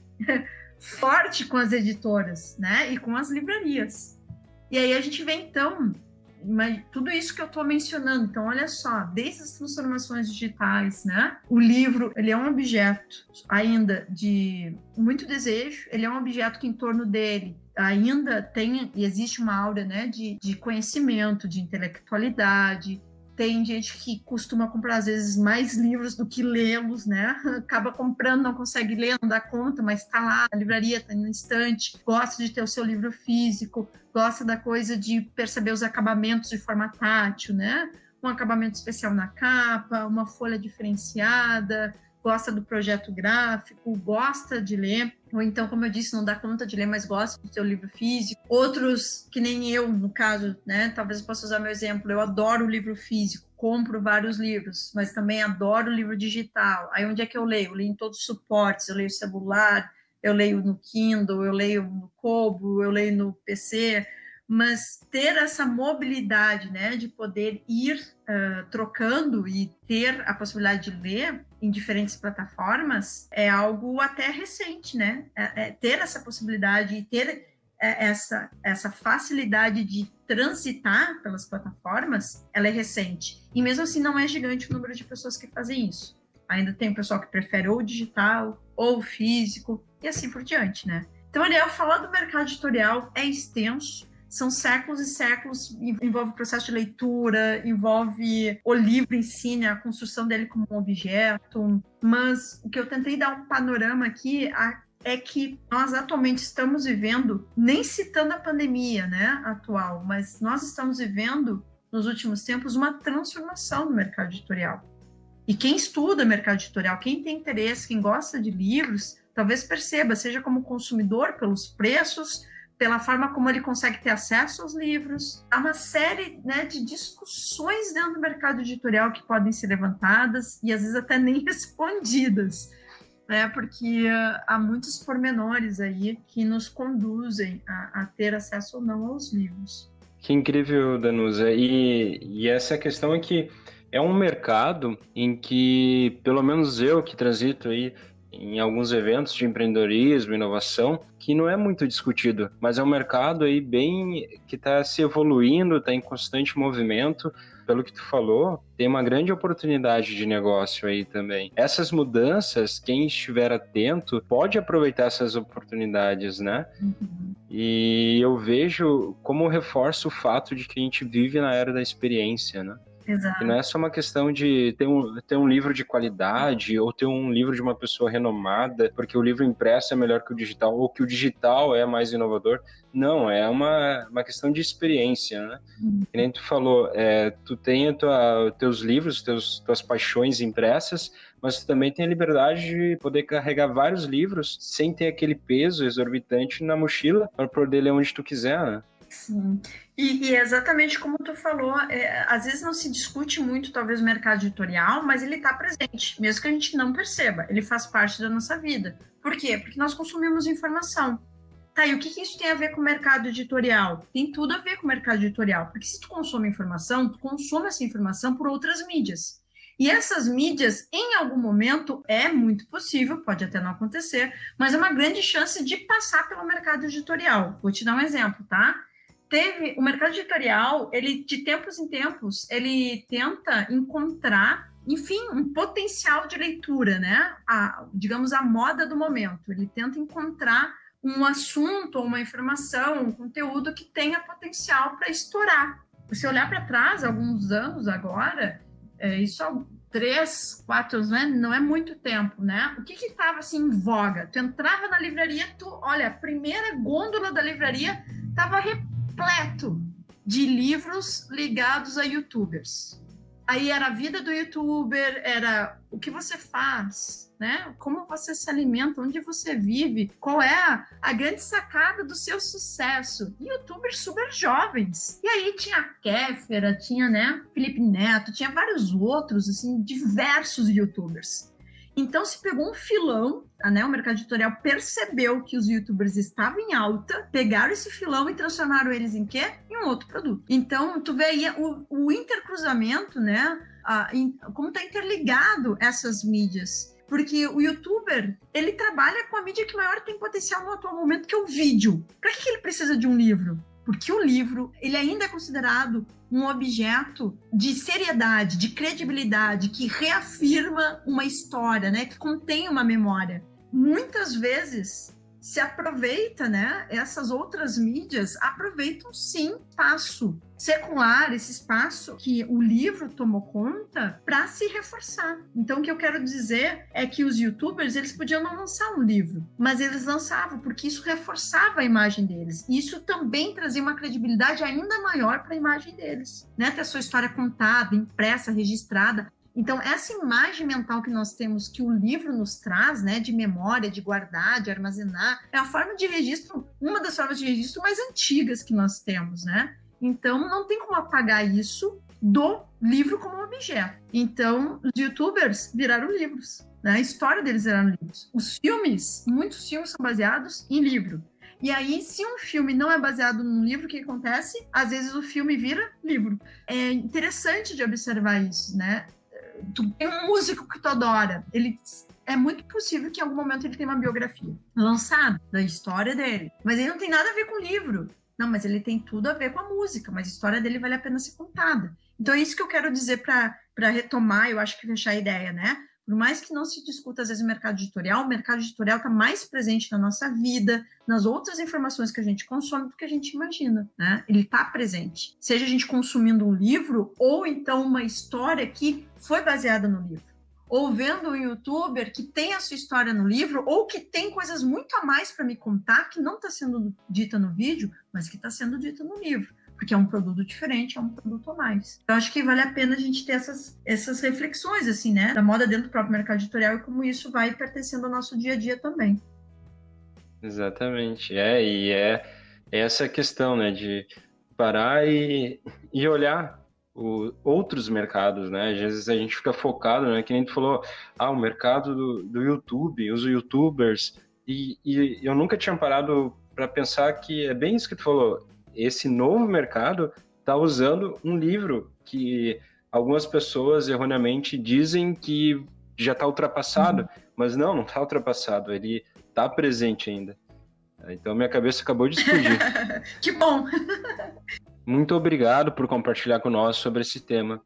forte com as editoras, né? E com as livrarias. E aí a gente vê, então, tudo isso que eu estou mencionando. Então, olha só, desde as transformações digitais, né? O livro, ele é um objeto ainda de muito desejo. Ele é um objeto que, em torno dele, ainda tem e existe uma aura, né, de conhecimento, de intelectualidade. Tem gente que costuma comprar, às vezes, mais livros do que lê-los, né? Acaba comprando, não consegue ler, não dá conta, mas está lá, na livraria, está no estante, gosta de ter o seu livro físico, gosta da coisa de perceber os acabamentos de forma tátil, né? Um acabamento especial na capa, uma folha diferenciada, gosta do projeto gráfico, gosta de ler, ou então, como eu disse, não dá conta de ler, mas gosta do seu livro físico. Outros, que nem eu, no caso, né? Talvez eu possa usar meu exemplo, eu adoro o livro físico, compro vários livros, mas também adoro o livro digital. Aí onde é que eu leio? Eu leio em todos os suportes, eu leio celular, eu leio no Kindle, eu leio no Kobo, eu leio no PC, mas ter essa mobilidade, né, de poder ir trocando e ter a possibilidade de ler em diferentes plataformas é algo até recente, né? Ter essa possibilidade e ter essa facilidade de transitar pelas plataformas, ela é recente. E mesmo assim não é gigante o número de pessoas que fazem isso. Ainda tem o pessoal que prefere ou o digital ou o físico e assim por diante, né? Então, Ariel, falar do mercado editorial é extenso. são séculos e séculos, envolve o processo de leitura, envolve o livro em si, né, a construção dele como um objeto, mas o que eu tentei dar um panorama aqui é que nós atualmente estamos vivendo, nem citando a pandemia, né, atual, mas nós estamos vivendo, nos últimos tempos, uma transformação no mercado editorial. E quem estuda mercado editorial, quem tem interesse, quem gosta de livros, talvez perceba, seja como consumidor, pelos preços, pela forma como ele consegue ter acesso aos livros. Há uma série, né, de discussões dentro do mercado editorial que podem ser levantadas e às vezes até nem respondidas, né, porque há muitos pormenores aí que nos conduzem a ter acesso ou não aos livros. Que incrível, Danusa. E essa questão é que é um mercado em que, pelo menos eu que transito aí em alguns eventos de empreendedorismo, inovação, que não é muito discutido, mas é um mercado aí bem que está se evoluindo, está em constante movimento. Pelo que tu falou, tem uma grande oportunidade de negócio aí também. Essas mudanças, quem estiver atento, pode aproveitar essas oportunidades, né? Uhum. E eu vejo como reforça o fato de que a gente vive na era da experiência, né? Exato. E não é só uma questão de ter um livro de qualidade ou ter um livro de uma pessoa renomada, porque o livro impresso é melhor que o digital, ou que o digital é mais inovador. Não, é uma questão de experiência, né? Que nem tu falou, tu tem teus livros, tuas paixões impressas, mas tu também tem a liberdade de poder carregar vários livros sem ter aquele peso exorbitante na mochila para poder ler onde tu quiser, né? Sim, e exatamente como tu falou, às vezes não se discute muito, talvez, o mercado editorial, mas ele está presente, mesmo que a gente não perceba, ele faz parte da nossa vida. Por quê? Porque nós consumimos informação. Tá, e o que isso tem a ver com o mercado editorial? Tem tudo a ver com o mercado editorial, porque se tu consome informação, tu consome essa informação por outras mídias. E essas mídias, em algum momento, é muito possível, pode até não acontecer, mas é uma grande chance de passar pelo mercado editorial. Vou te dar um exemplo, tá? O mercado editorial, ele de tempos em tempos, ele tenta encontrar, enfim, um potencial de leitura, né? Digamos, a moda do momento. Ele tenta encontrar um assunto, uma informação, um conteúdo que tenha potencial para estourar. Se olhar para trás, alguns anos agora, isso há 3, 4 anos, não é muito tempo, né? O que estava assim em voga? Tu entrava na livraria, olha, a primeira gôndola da livraria estava repleto de livros ligados a youtubers. Aí era a vida do youtuber, era o que você faz, né? Como você se alimenta, onde você vive, qual é a grande sacada do seu sucesso. Youtubers super jovens. E aí tinha a Kéfera, tinha, né, Felipe Neto, tinha vários outros, assim, diversos youtubers. Então se pegou um filão, né? O mercado editorial percebeu que os youtubers estavam em alta, pegaram esse filão e transformaram eles em quê? Em um outro produto. Então tu vê aí o intercruzamento, né? Como está interligado essas mídias. Porque o youtuber, ele trabalha com a mídia que maior tem potencial no atual momento, que é o vídeo. Para que ele precisa de um livro? Porque o livro, ele ainda é considerado um objeto de seriedade, de credibilidade, que reafirma uma história, né? Que contém uma memória. Muitas vezes se aproveita, né? Essas outras mídias aproveitam, sim, espaço secular, esse espaço que o livro tomou conta para se reforçar. Então, o que eu quero dizer é que os youtubers, eles podiam não lançar um livro, mas eles lançavam porque isso reforçava a imagem deles. E isso também trazia uma credibilidade ainda maior para a imagem deles, né? Ter a sua história contada, impressa, registrada. Então, essa imagem mental que nós temos, que o livro nos traz, né, de memória, de guardar, de armazenar, é a forma de registro, uma das formas de registro mais antigas que nós temos, né? Então, não tem como apagar isso do livro como objeto. Então, os youtubers viraram livros, né? A história deles viraram livros. Os filmes, muitos filmes são baseados em livro. E aí, se um filme não é baseado num livro, o que acontece? Às vezes o filme vira livro. É interessante de observar isso, né? Tu tem um músico que tu adora, é muito possível que em algum momento ele tenha uma biografia lançada da história dele, mas ele não tem nada a ver com o livro. Não, mas ele tem tudo a ver com a música, mas a história dele vale a pena ser contada. Então é isso que eu quero dizer para retomar, eu acho que fechar a ideia, né? Por mais que não se discuta, às vezes, o mercado editorial está mais presente na nossa vida, nas outras informações que a gente consome do que a gente imagina, né? Ele está presente. Seja a gente consumindo um livro ou então uma história que foi baseada no livro. Ou vendo um youtuber que tem a sua história no livro ou que tem coisas muito a mais para me contar que não está sendo dita no vídeo, mas que está sendo dita no livro. Porque é um produto diferente, é um produto a mais. Eu acho que vale a pena a gente ter essas reflexões, assim, né? Da moda dentro do próprio mercado editorial e como isso vai pertencendo ao nosso dia a dia também. Exatamente. E é essa questão, né? De parar e olhar outros mercados, né? Às vezes a gente fica focado, né? Que nem tu falou, o mercado do YouTube, os YouTubers. E eu nunca tinha parado para pensar que é bem isso que tu falou. Esse novo mercado está usando um livro que algumas pessoas erroneamente dizem que já está ultrapassado, mas não está ultrapassado, ele está presente ainda. Então minha cabeça acabou de explodir. Que bom! Muito obrigado por compartilhar conosco sobre esse tema.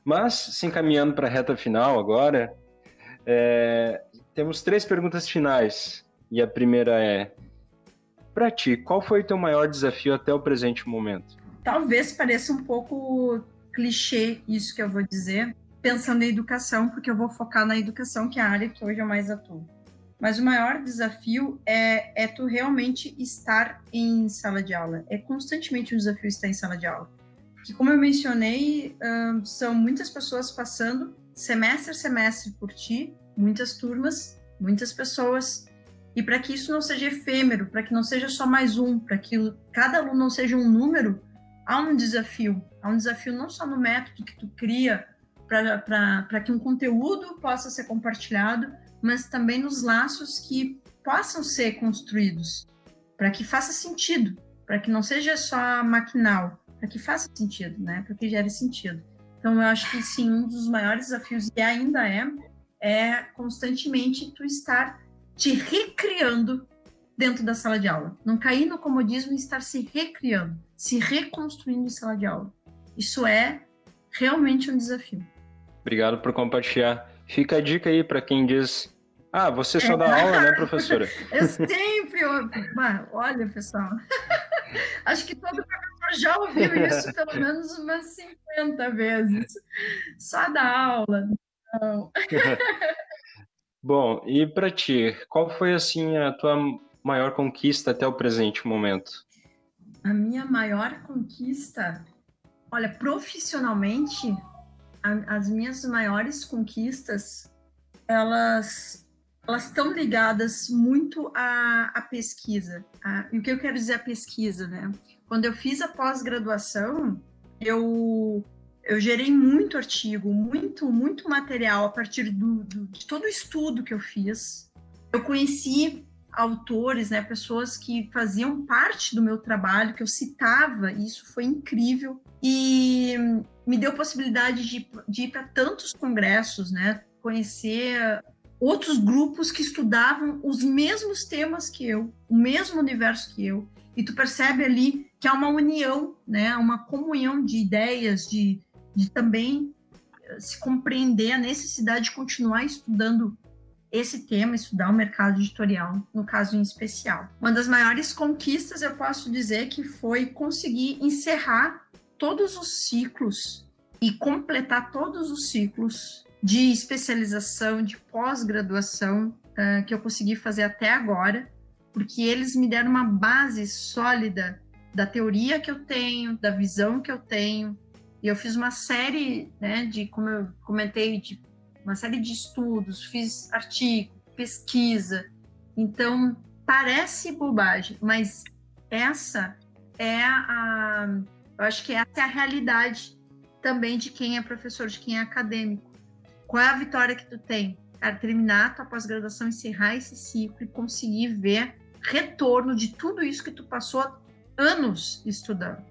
Mas, se encaminhando para a reta final agora, temos 3 perguntas finais. E a primeira é: para ti, qual foi o teu maior desafio até o presente momento? Talvez pareça um pouco clichê isso que eu vou dizer, pensando em educação, porque eu vou focar na educação, que é a área que hoje eu mais atuo. Mas o maior desafio é tu realmente estar em sala de aula. É constantemente um desafio estar em sala de aula. Porque, como eu mencionei, são muitas pessoas passando semestre a semestre por ti, muitas turmas, muitas pessoas. E para que isso não seja efêmero, para que não seja só mais um, para que cada aluno não seja um número, há um desafio. Há um desafio não só no método que tu cria para que um conteúdo possa ser compartilhado, mas também nos laços que possam ser construídos, para que faça sentido, para que não seja só maquinal, para que faça sentido, né? Para que gere sentido. Então, eu acho que, sim, um dos maiores desafios, e ainda é constantemente tu estar te recriando dentro da sala de aula. Não cair no comodismo e estar se recriando, se reconstruindo em sala de aula. Isso é realmente um desafio. Obrigado por compartilhar. Fica a dica aí para quem diz: você só dá aula, né, professora? Eu sempre... Olha, pessoal, acho que todo professor já ouviu isso pelo menos umas 50 vezes. Só dá aula, não. Bom, e para ti, qual foi, assim, a tua maior conquista até o presente momento? A minha maior conquista... Olha, profissionalmente, as minhas maiores conquistas, elas estão ligadas muito à pesquisa. E o que eu quero dizer a pesquisa, né? Quando eu fiz a pós-graduação, eu gerei muito artigo, muito material a partir de todo o estudo que eu fiz. Eu conheci autores, né, pessoas que faziam parte do meu trabalho, que eu citava, e isso foi incrível. E me deu possibilidade de ir para tantos congressos, né, conhecer outros grupos que estudavam os mesmos temas que eu, o mesmo universo que eu. E tu percebe ali que há uma união, né, uma comunhão de ideias, de também se compreender a necessidade de continuar estudando esse tema, estudar o mercado editorial, no caso em especial. Uma das maiores conquistas, eu posso dizer, que foi conseguir encerrar todos os ciclos e completar todos os ciclos de especialização, de pós-graduação que eu consegui fazer até agora, porque eles me deram uma base sólida da teoria que eu tenho, da visão que eu tenho, e eu fiz uma série, né, como eu comentei, de uma série de estudos, fiz artigo, pesquisa. Então, parece bobagem, mas essa é eu acho que essa é a realidade também de quem é professor, de quem é acadêmico. Qual é a vitória que tu tem? Cara, terminar a tua pós-graduação, encerrar esse ciclo e conseguir ver retorno de tudo isso que tu passou anos estudando,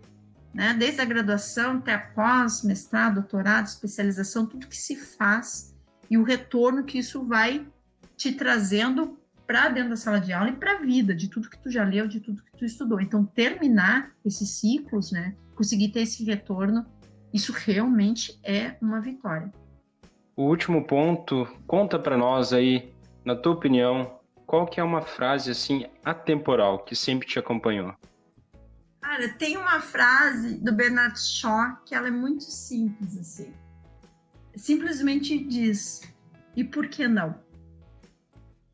né? Desde a graduação até a pós, mestrado, doutorado, especialização, tudo que se faz e o retorno que isso vai te trazendo para dentro da sala de aula e para a vida, de tudo que tu já leu, de tudo que tu estudou. Então, terminar esses ciclos, né, conseguir ter esse retorno, isso realmente é uma vitória. o último ponto, conta para nós aí, na tua opinião, qual que é uma frase assim atemporal que sempre te acompanhou? Cara, tem uma frase do Bernard Shaw que ela é muito simples, assim. Simplesmente diz, e por que não?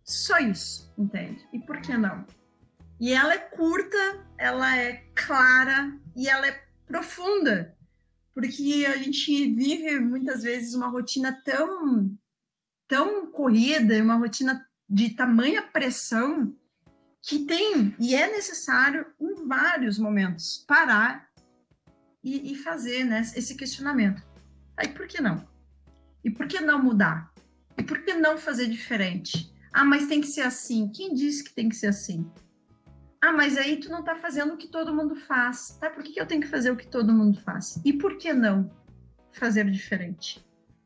Só isso, entende? E por que não? E ela é curta, ela é clara e ela é profunda, porque a gente vive muitas vezes uma rotina tão corrida, uma rotina de tamanha pressão que tem e é necessário em vários momentos parar e fazer, né, esse questionamento. Aí por que não? E por que não mudar? E por que não fazer diferente? Ah, mas tem que ser assim. Quem disse que tem que ser assim? Ah, mas aí tu não tá fazendo o que todo mundo faz. Tá? Por que eu tenho que fazer o que todo mundo faz? E por que não fazer diferente?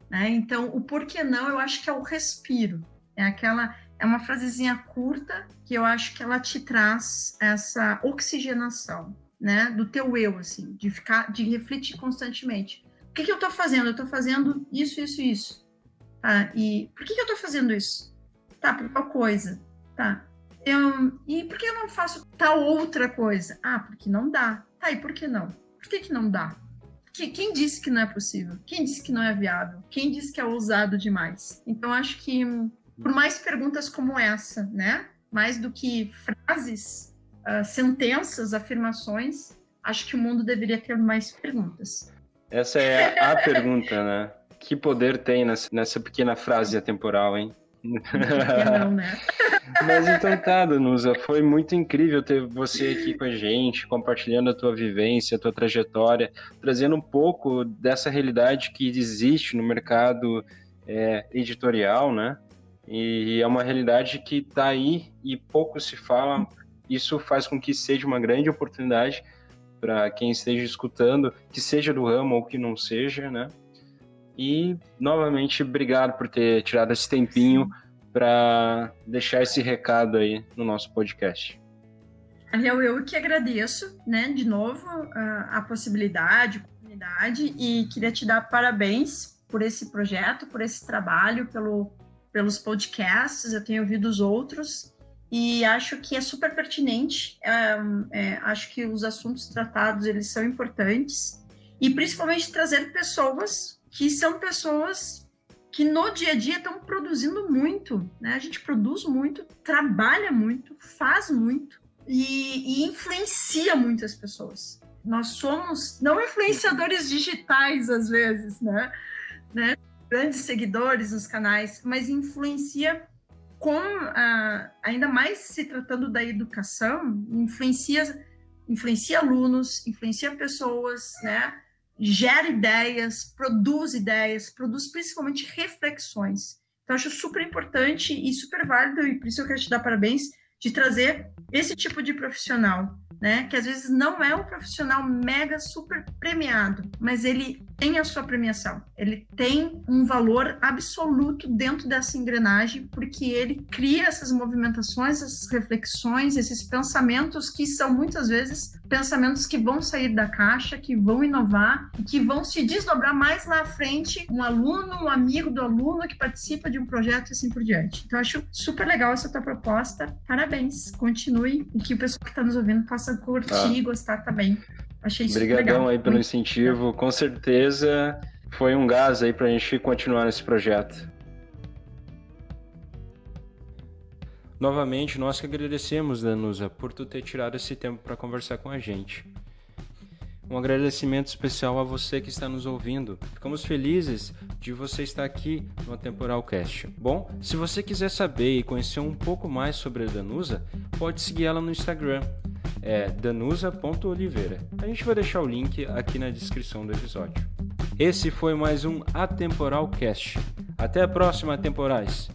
Né? Então, o por que não, eu acho que é o respiro. É uma frasezinha curta que eu acho que ela te traz essa oxigenação, né? Do teu eu, assim, de refletir constantemente. O que eu tô fazendo? Eu tô fazendo isso, isso, isso. Tá? E por que eu tô fazendo isso? Tá, por qual coisa? Tá. E por que eu não faço tal outra coisa? Ah, porque não dá. Tá, e por que não? Por que não dá? Quem disse que não é possível? Quem disse que não é viável? Quem disse que é ousado demais? Então, acho que por mais perguntas como essa, né? Mais do que frases, sentenças, afirmações, acho que o mundo deveria ter mais perguntas. Essa é a pergunta, né? Que poder tem nessa pequena frase atemporal, hein? Não, né? Mas então tá, Danusa, foi muito incrível ter você aqui com a gente, compartilhando a tua vivência, a tua trajetória, trazendo um pouco dessa realidade que existe no mercado editorial, né? E é uma realidade que tá aí e pouco se fala. Isso faz com que seja uma grande oportunidade para quem esteja escutando, que seja do ramo ou que não seja, né? E, novamente, obrigado por ter tirado esse tempinho para deixar esse recado aí no nosso podcast. Eu que agradeço, né, de novo, a possibilidade, a oportunidade, e queria te dar parabéns por esse projeto, por esse trabalho, pelos podcasts. Eu tenho ouvido os outros e acho que é super pertinente. Acho que os assuntos tratados, eles são importantes, e principalmente trazer pessoas que são pessoas que no dia a dia estão produzindo muito, né? A gente produz muito, trabalha muito, faz muito e influencia muitas pessoas. Nós somos não influenciadores digitais, às vezes, né? Grandes seguidores nos canais, mas influencia ainda mais se tratando da educação, influencia alunos, influencia pessoas, né? Gera ideias, produz principalmente reflexões. Então, acho super importante e super válido, e por isso eu quero te dar parabéns, de trazer esse tipo de profissional, né? Que às vezes não é um profissional mega super premiado, mas ele tem a sua premiação. Ele tem um valor absoluto dentro dessa engrenagem, porque ele cria essas movimentações, essas reflexões, esses pensamentos que são muitas vezes pensamentos que vão sair da caixa, que vão inovar, que vão se desdobrar mais lá à frente, um aluno, um amigo do aluno que participa de um projeto e assim por diante. Então, eu acho super legal essa tua proposta. Parabéns, continue, e que o pessoal que está nos ouvindo possa curtir e gostar também. Achei super legal. Obrigadão aí pelo incentivo, com certeza foi um gás aí pra gente continuar nesse projeto. Novamente, nós que agradecemos, Danusa, por tu ter tirado esse tempo para conversar com a gente. Um agradecimento especial a você que está nos ouvindo. Ficamos felizes de você estar aqui no Atemporal Cast. Bom, se você quiser saber e conhecer um pouco mais sobre a Danusa, pode seguir ela no Instagram, danusa.oliveira. A gente vai deixar o link aqui na descrição do episódio. Esse foi mais um Atemporal Cast. Até a próxima, Atemporais!